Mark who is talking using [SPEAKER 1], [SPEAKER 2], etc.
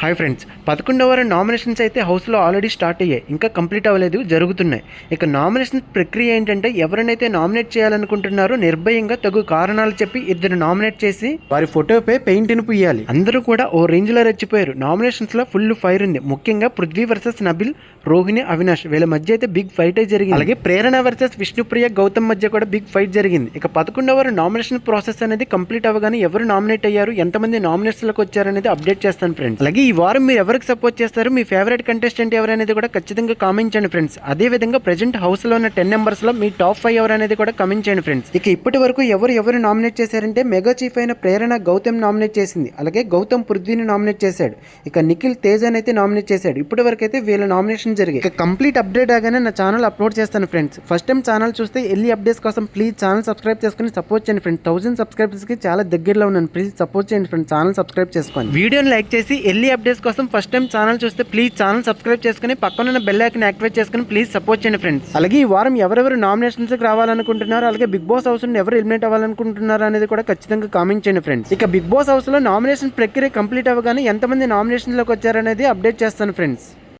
[SPEAKER 1] Hi friends, 11వ వారం nominations అయితే హౌస్లో ఆల్రెడీ స్టార్ట్ అయ్యాయి. ఇంకా కంప్లీట్ అవ్వలేదు, జరుగుతున్నాయి. ఇక నామినేషన్ ప్రక్రియ ఏంటంటే ఎవరినైతే నామినేట్ చేయాలనుకుంటున్నారో నిర్భయంగా తగు కారణాలు చెప్పి ఇద్దరు నామినేట్ చేసి వారి ఫోటోపై పెయింట్ని పుయ్యాలి. అందరూ కూడా ఓ రేంజ్లో రెచ్చిపోయారు. నామినేషన్స్లో ఫుల్ ఫైర్ ఉంది. ముఖ్యంగా పృథ్వీ వర్సెస్ నబిల్, రోహిణి, అవినాష్ వీళ్ళ మధ్య అయితే బిగ్ ఫైట్ జరిగింది. అలాగే ప్రేరణ వర్సెస్ విష్ణుప్రియ, గౌతమ్ మధ్య కూడా బిగ్ ఫైట్ జరిగింది. ఇక 11వ వారం నామినేషన్ ప్రాసెస్ అనేది కంప్లీట్ అవ్వగానే ఎవరు నామినేట్ అయ్యారు, ఎంతమంది నామినేషన్లకు వచ్చారనేది అప్డేట్ చేస్తాను ఫ్రెండ్స్. అలాగే ఈ వారం మీరు ఎవరికి సపోర్ట్ చేస్తారు, మీ ఫేవరెట్ కంటెస్టెంట్ ఎవరనేది కూడా ఖచ్చితంగా కామెంట్ చేయండి ఫ్రెండ్స్. అదే విధంగా ప్రెజెంట్ హౌస్ లో ఉన్న 10 మెంబర్స్ లో మీ టాప్ 5 ఎవరనేది కూడా కామెంట్ చేయండి ఫ్రెండ్స్. ఇక ఇప్పటి వరకు ఎవరు నామినేట్ చేశారంటే మెగా చీఫ్ అయిన ప్రేరణ గౌతమ్ నామినేట్ చేసింది. అలాగే గౌతమ్ పృథ్వీని నామినేట్ చేశాడు. ఇక నిఖిల్ తేజ్ అయితే నామినేట్ చేశాడు. ఇప్పటి వరకు అయితే వీళ్ళ నామినేషన్ జరిగాయి. ఇక కంప్లీట్ అప్డేట్ ఆగానే నా ఛానల్ అప్లోడ్ చేస్తాను ఫ్రెండ్స్. ఫస్ట్ టైం ఛానల్ చూస్తే ఎల్లి అప్డేట్స్ కోసం ప్లీజ్ ఛానల్ సబ్స్క్రైబ్ చేసుకుని సపోర్ట్ చేయండి ఫ్రెండ్స్. 1000 సబ్స్క్రైబర్స్ కి చాలా దగ్గరలో ఉన్నాను. ప్లీజ్ సపోర్ట్ చేయండి ఫ్రెండ్స్. ఛానల్ సబ్స్క్రైబ్ చేసుకోండి. వీడియోని లైక్ చేసి ఎల్లి అప్డేట్స్ కోసం ఫస్ట్ టైం ఛానల్ చూస్తే ప్లీజ్ ఛానల్ సబ్స్క్రైబ్ చేసుకుని పక్కన బెల్ ఐకాన్ యాక్టివేట్ చేసుకుని ప్లీజ్ సపోర్ట్ చేయండి ఫ్రెండ్స్. అలాగే ఈ వారం ఎవరెవరు నామినేషన్స్ కి రావాలనుకుంటున్నారు, అలాగే బిగ్ బాస్ హౌస్ నుండి ఎవరు ఎలిమినేట్ అవ్వాలనుకుంటున్నారు అనేది కూడా ఖచ్చితంగా కామెంట్ చేయండి ఫ్రెండ్స్. ఇక బిగ్ బాస్ హౌస్ లో నామినేషన్ ప్రక్రియ కంప్లీట్ అవ్వగానే ఎంతమంది నామినేషన్ లోకి వచ్చారనేది అప్డేట్ చేస్తాను ఫ్రెండ్స్.